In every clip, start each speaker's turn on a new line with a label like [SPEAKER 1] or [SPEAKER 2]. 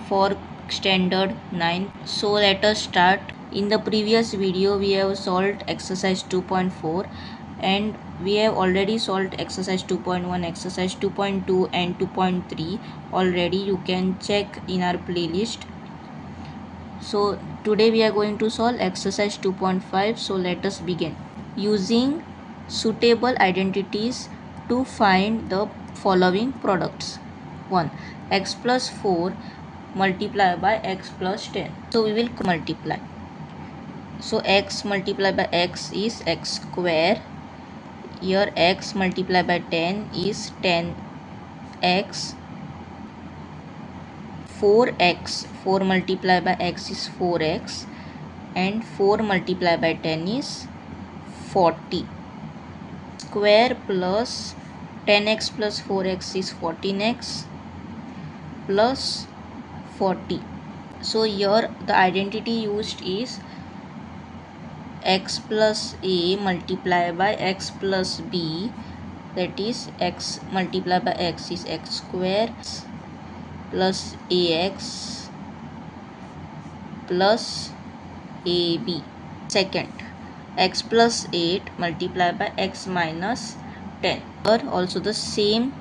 [SPEAKER 1] for standard 9. So let us start. In the previous video we have solved exercise 2.4 and we have already solved exercise 2.1, exercise 2.2 and 2.3 already. You can check in our playlist. So today we are going to solve exercise 2.5. So let us begin. Using suitable identities to find the following products. 1. X plus 4 multiply by x plus 10. So we will multiply. So x multiplied by x is x square. Here x multiplied by 10 is 10x. 4x, 4 multiplied by x is 4x, and 4 multiplied by 10 is 40. Square plus 10x plus 4x is 14x plus 40. So here the identity used is x plus a multiplied by x plus b, that is x multiplied by x is x square plus ax plus ab. Second, x plus 8 multiplied by x minus 10. Here also the same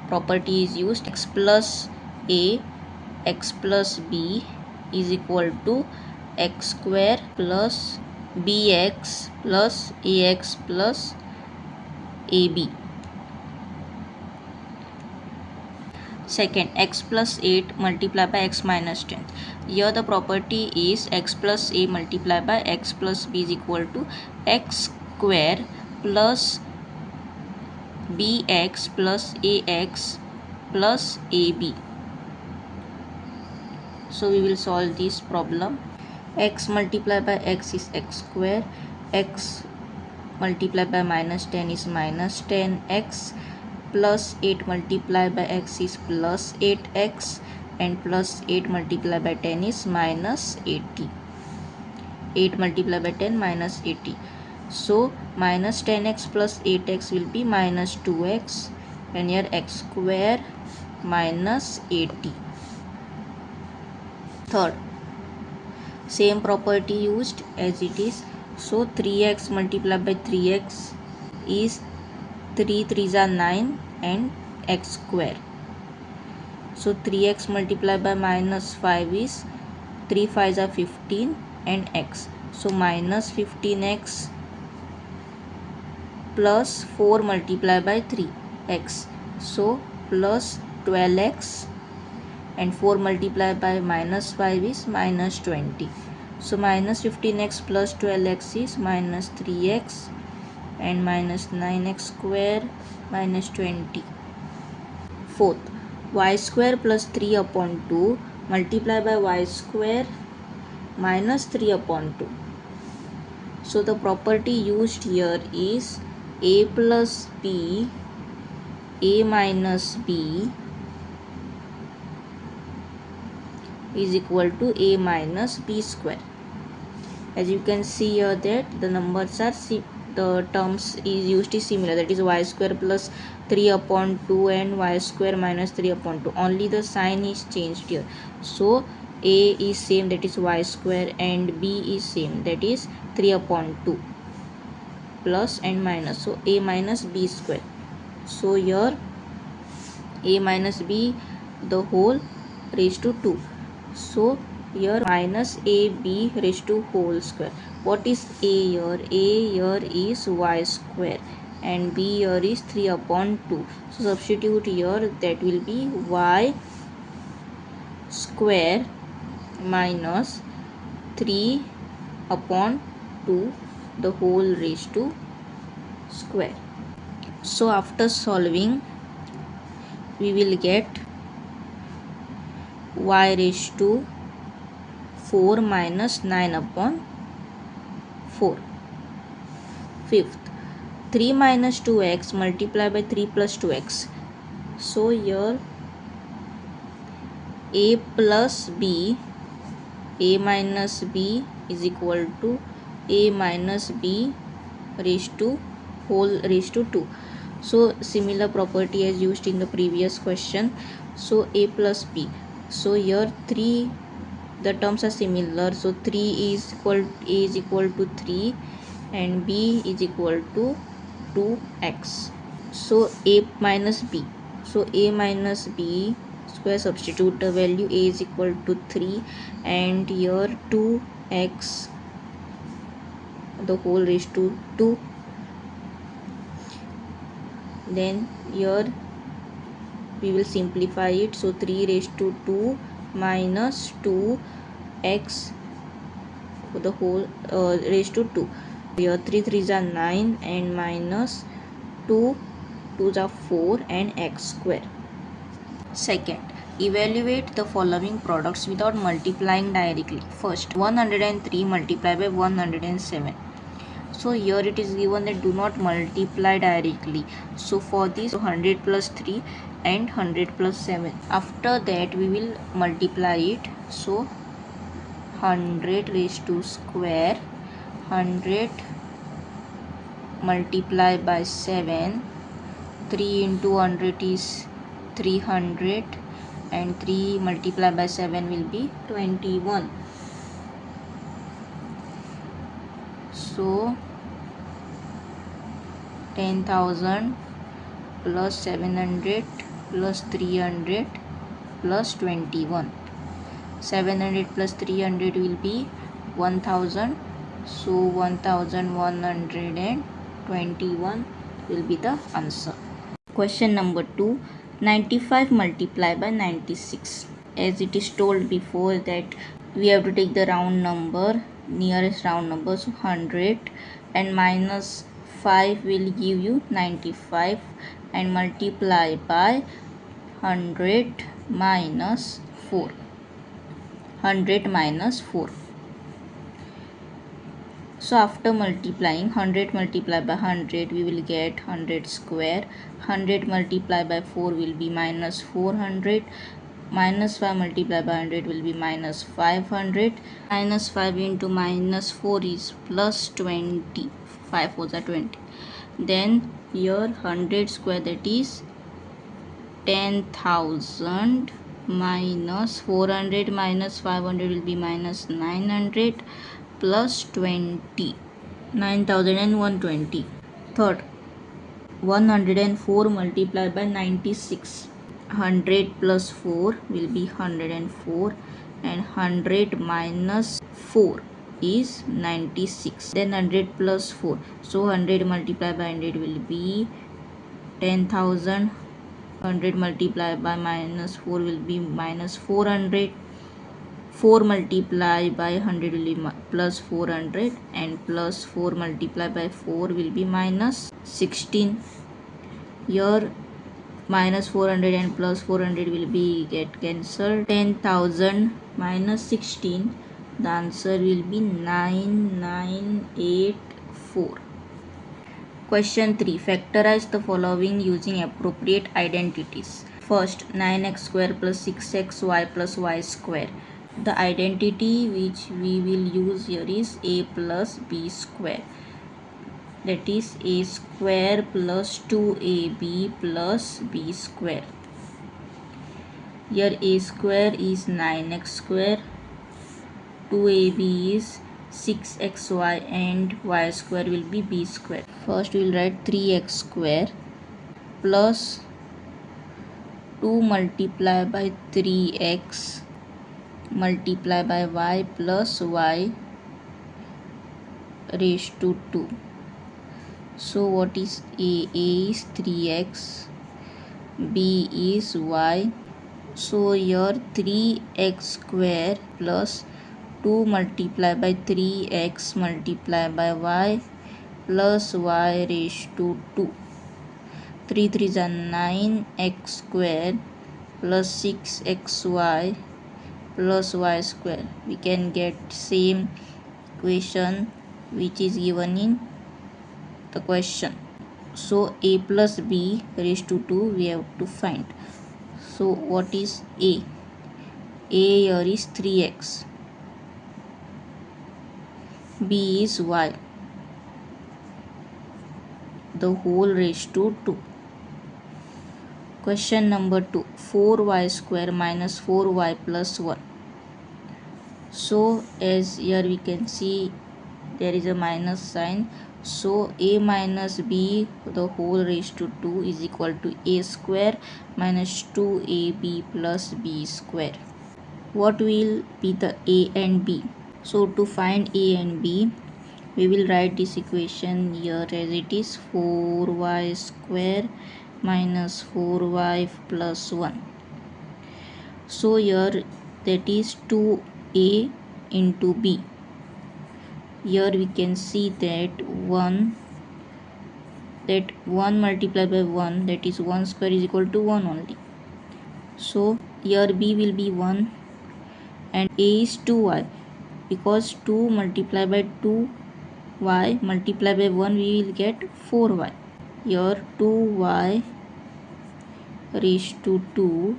[SPEAKER 1] property is used. X plus a x plus b is equal to x square plus bx plus ax plus ab. Second, x plus 8 multiplied by x minus 10. Here the property is x plus a multiplied by x plus b is equal to x square plus bx plus ax plus ab. So we will solve this problem. X multiplied by x is x square, x multiplied by minus 10 is minus 10x, plus 8 multiplied by x is plus 8x, and plus 8 multiplied by 10 is minus 80. 8 multiplied by 10 minus 80. So minus 10x plus 8x will be minus 2x, and here x square minus 80. Third, same property used as it is. So 3x multiplied by 3x is 3 3s are 9 and x square. So 3x multiplied by minus 5 is 3 5s are 15 and x. So minus 15x plus 4 multiplied by 3x. So plus 12x, and 4 multiplied by minus 5 is minus 20. So minus 15x plus 12x is minus 3x, and minus 9x square minus 20. Fourth, y square plus 3 upon 2 multiplied by y square minus 3 upon 2. So the property used here is a plus b, a minus b is equal to a minus b square. As you can see here that the numbers are the terms is used is similar, that is y square plus 3 upon 2 and y square minus 3 upon 2. Only the sign is changed here. So a is same, that is y square, and b is same, that is 3 upon 2 plus and minus. So a minus b square. So here a minus b the whole raised to 2. So here minus ab raised to whole square. What is a here? A here is y square and b here is 3 upon 2. So substitute here, that will be y square minus 3 upon 2 the whole raised to square. So after solving we will get y raised to 4 minus 9 upon 4. Fifth, 3 minus 2x multiplied by 3 plus 2x. So here a plus b, a minus b is equal to a minus b raised to whole raised to 2. So similar property as used in the previous question. So a plus b. So here 3, the terms are similar, so 3 is equal, a is equal to 3 and b is equal to 2x. So a minus b, so a minus b square, substitute the value, a is equal to 3 and here 2x the whole raised to 2. Then here we will simplify it, so 3 raised to 2 minus 2x for the whole raised to 2. Here 3 3s are 9 and minus 2 2s are 4 and x square. Second, evaluate the following products without multiplying directly. First, 103 multiplied by 107. So here it is given that do not multiply directly. So for this 100 plus 3 and 100 plus 7. After that we will multiply it. So 100 raised to square, 100 multiplied by 7, 3 into 100 is 300 and 3 multiplied by 7 will be 21. So 10,000 plus 700 plus 300 plus 21. 700 plus 300 will be 1000. So 1121 will be the answer. Question number 2. 95 multiplied by 96. As it is told before that we have to take the round number, nearest round number, so 100 and minus 5 will give you 95 and multiply by 100 minus 4. 100 minus 4. So after multiplying 100 multiplied by 100 we will get 100 square. 100 multiplied by 4 will be minus 400. Minus 5 multiplied by 100 will be minus 500. Minus 5 into minus 4 is plus 20. 5 4s are 20. Then here 100 square, that is 10,000 minus 400 minus 500 will be minus 900 plus 20, 9,120. Third, 104 multiplied by 96. 100 plus 4 will be 104 and 100 minus 4 is 96. Then 100 plus 4. So 100 multiplied by 100 will be 10,000. 100 multiplied by minus 4 will be minus 400. 4 multiplied by 100 will be plus 400 and plus 4 multiplied by 4 will be minus 16. Here minus 400 and plus 400 will be get cancelled. 10,000 minus 16, the answer will be 9984. Question 3. Factorize the following using appropriate identities. First, 9x square plus 6xy plus y square. The identity which we will use here is a plus b square. That is a square plus 2ab plus b square. Here a square is 9x square, 2ab is 6xy and y square will be b square. First we will write 3x square plus 2 multiplied by 3x multiplied by y plus y raised to 2. So what is a? A is 3x, b is y. So here 3x square plus 2 multiplied by 3x multiplied by y plus y raised to 2. 3 3s are 9x square plus 6xy plus y square. We can get same equation which is given in the question. So a plus b raised to 2 we have to find. So what is a? A here is 3x, b is y, the whole raised to 2. Question number 2. 4y square minus 4y plus 1. So as here we can see there is a minus sign. So a minus b the whole raised to 2 is equal to a square minus 2ab plus b square. What will be the a and b? So to find a and b, we will write this equation here as it is 4y square minus 4y plus 1. So here that is 2a into b. Here we can see that 1 multiplied by 1, that is 1 square is equal to 1 only. So here b will be 1 and a is 2y, because 2 multiplied by 2y multiplied by 1 we will get 4y. Here 2y raised to 2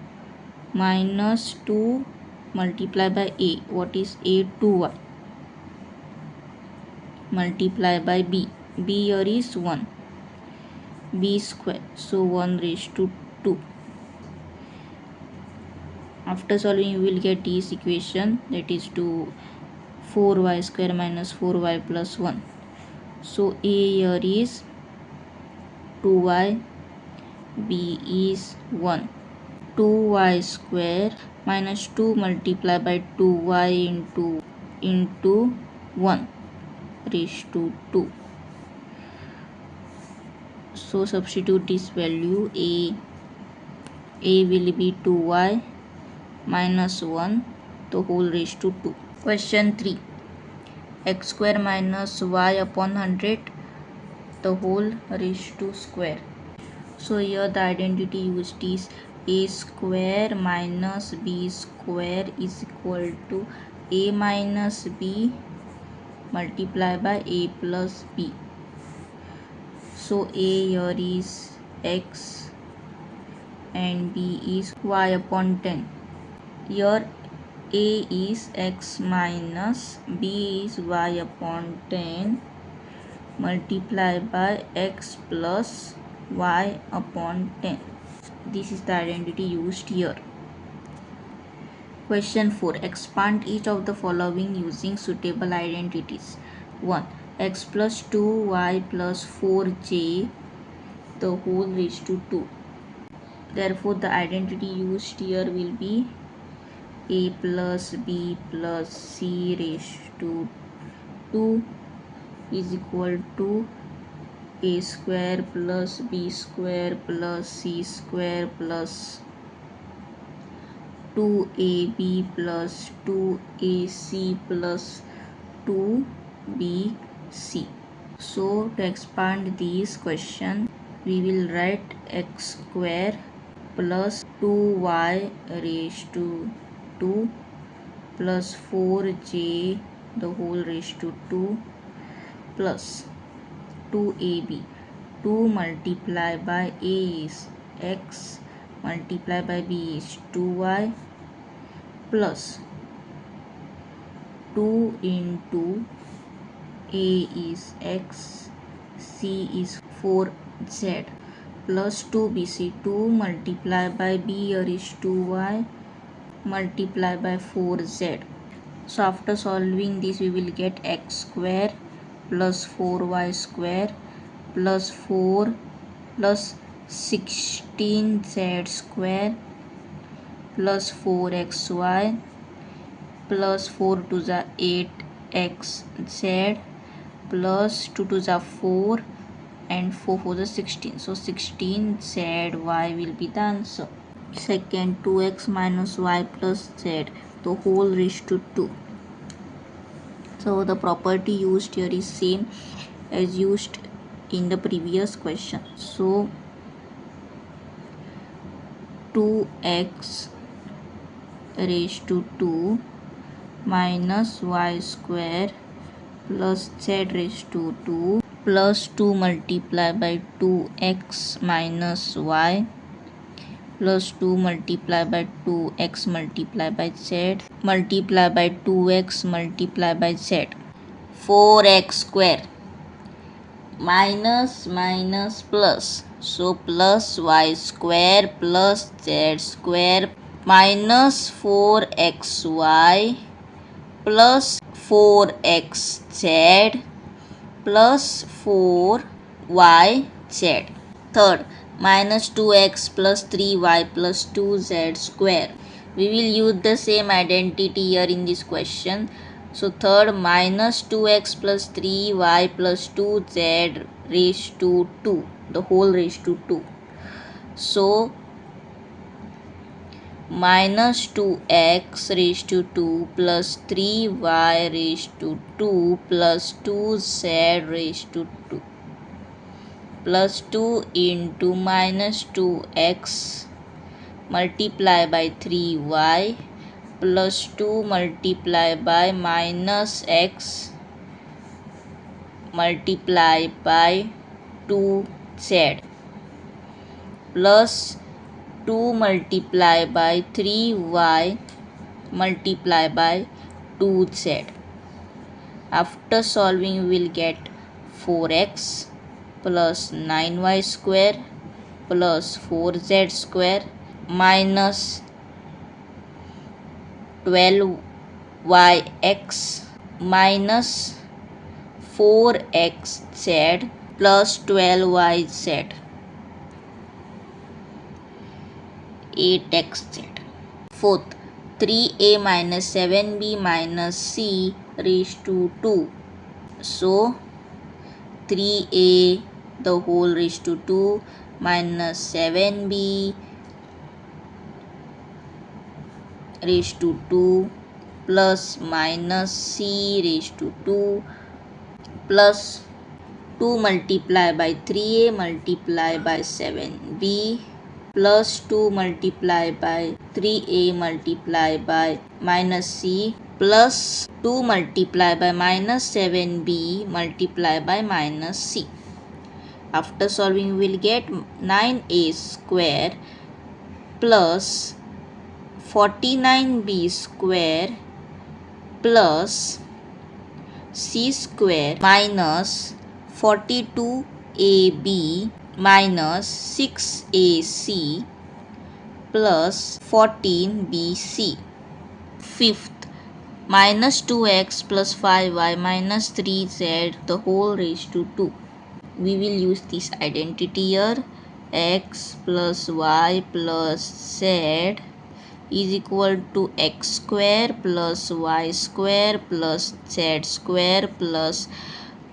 [SPEAKER 1] minus 2 multiplied by a, what is a? 2y multiplied by b here is 1, b square, so 1 raised to 2. After solving you will get this equation, that is 4y square minus 4y plus 1. So a here is 2y, b is 1. 2y square minus 2 multiplied by 2y into 1 raised to 2. So substitute this value, a will be 2y minus 1 the whole raised to 2. Question 3. X square minus y upon 100 the whole raised to square. So here the identity used is a square minus b square is equal to a minus b multiplied by a plus b. So a here is x and b is y upon 10. Here a is x minus b is y upon 10 multiplied by x plus y upon 10. This is the identity used here. Question 4. Expand each of the following using suitable identities. 1. X plus 2y plus 4j the whole raised to 2. Therefore the identity used here will be a plus b plus c raised to 2 is equal to a square plus b square plus c square plus 2ab plus 2ac plus 2bc. So to expand this question, we will write x square plus 2y raised to 2 plus 4j the whole raised to 2 plus 2ab. 2 multiplied by a is x multiplied by b is 2y plus 2 into a is x, c is 4z plus 2bc. 2 multiplied by b here is 2y multiplied by 4z. So after solving this we will get x square plus 4y square plus 4 plus 16z square plus 4xy plus 4 to the 8xz plus 2 to the 4 and 4 for the 16. So 16zy will be the answer. Second, 2x minus y plus z the whole raised to 2. So the property used here is same as used in the previous question. So 2x raised to 2 minus y square plus z raised to 2 plus 2 multiplied by 2x minus y plus 2 multiplied by 2x multiplied by z multiplied by 2x multiplied by z. 4x square minus plus, so plus y square plus z square minus 4xy plus 4xz plus 4yz. Third, minus 2x plus 3y plus 2z square. We will use the same identity here in this question. So third, minus 2x plus 3y plus 2z raised to 2, the whole raised to 2. So minus 2x raised to 2 plus 3y raised to 2 plus 2z raised to 2 plus 2 into minus 2x multiply by 3y plus 2 multiply by minus x multiply by 2z plus 2 multiply by 3y multiply by 2z. After solving we will get 4x plus 9y square plus 4z square minus 12yx minus 4xz plus 12yz 8xz. Fourth, 3a minus 7b minus c raised to 2. So 3a the whole raised to 2 minus 7b raised to 2 plus minus c raised to 2 plus 2 multiply by 3a multiply by 7b plus 2 multiply by 3a multiply by minus c plus 2 multiply by minus 7b multiply by minus c. After solving we will get 9a square plus 49b square plus c square minus 42ab minus 6ac plus 14bc. Fifth, minus 2x plus 5y minus 3z the whole raised to 2. We will use this identity here. X plus y plus z is equal to x square plus y square plus z square plus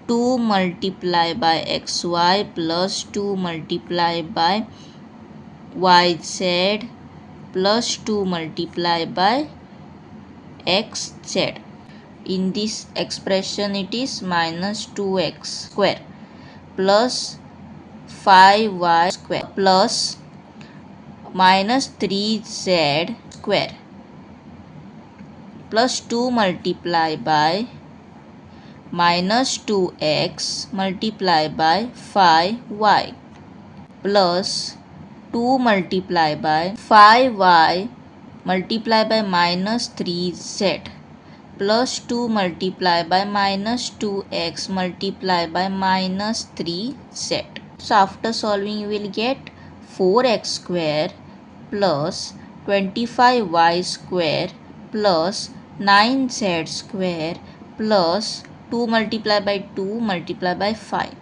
[SPEAKER 1] 2 multiply by xy plus 2 multiply by yz plus 2 multiply by xz. In this expression it is minus 2x square plus 5y square plus minus 3z square plus 2 multiply by minus 2x multiply by 5y plus 2 multiply by 5y multiply by minus 3z plus 2 multiply by minus 2x multiply by minus 3z. So after solving you will get 4x square plus 25y square plus 9z square plus 2 multiply by 2 multiply by 5.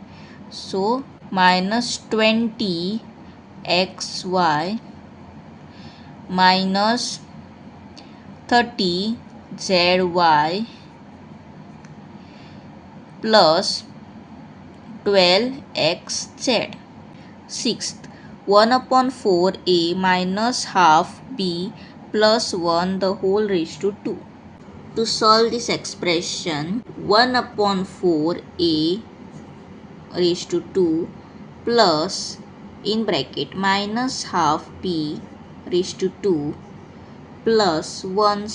[SPEAKER 1] So minus 20xy minus 30zy plus 12xz. Sixth, 1 upon 4a minus half b plus 1 the whole raised to 2. To solve this expression, 1 upon 4a raised to 2 plus in bracket minus half b raised to 2 plus 1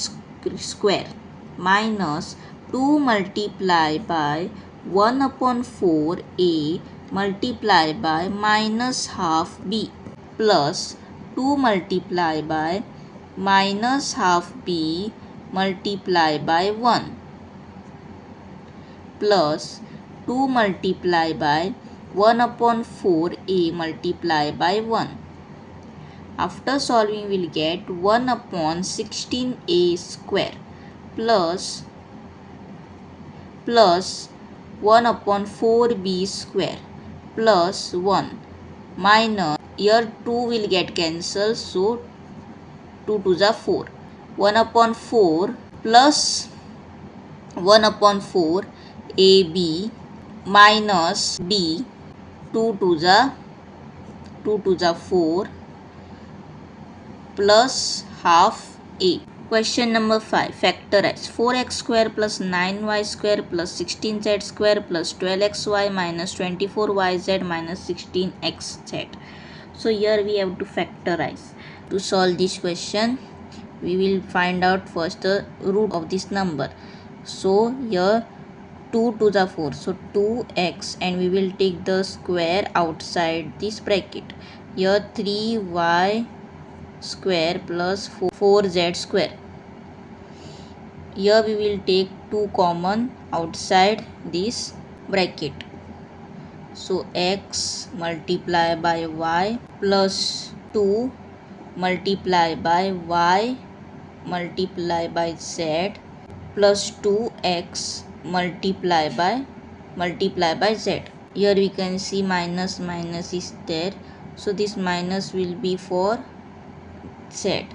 [SPEAKER 1] square minus 2 multiply by 1 upon 4a multiply by minus half b plus 2 multiply by minus half b multiply by 1 plus 2 multiply by 1 upon 4a multiplied by 1. After solving, we will get 1 upon 16a square plus 1 upon 4b square plus 1 minus, here 2 will get cancelled, so 2 to the 4. 1 upon 4 plus 1 upon 4 ab minus b 2 to the 4 plus half a. Question number 5. Factorize 4x square plus 9y square plus 16z square plus 12xy minus 24yz minus 16xz. So here we have to factorize. To solve this question, we will find out first the root of this number. So here 2 to the 4, so 2x, and we will take the square outside this bracket. Here 3y square plus 4z square. Here we will take 2 common outside this bracket. So x multiplied by y plus 2 multiplied by y multiplied by z plus 2x multiplied by z. Here we can see minus is there, so this minus will be for z.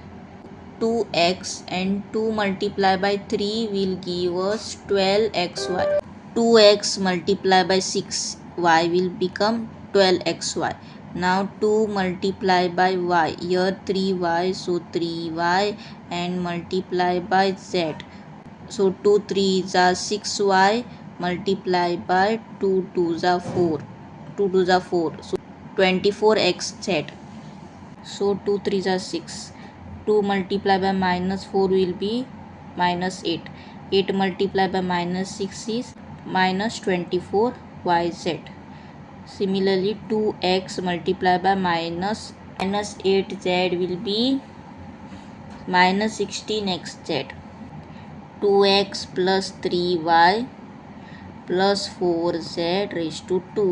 [SPEAKER 1] 2x and 2 multiplied by 3 will give us 12xy. 2x multiplied by 6y will become 12xy. Now 2 multiplied by y, here 3y, so 3y, and multiplied by z. So 2 3 is 6y multiplied by 2 2 is 4. 2 2 is 4. So 24xz. So 2 3 is 6. 2 multiplied by minus 4 will be minus 8. 8 multiplied by minus 6 is minus 24yz. Similarly, 2x multiplied by minus 8z will be minus 16xz. 2x plus 3y plus 4z raised to 2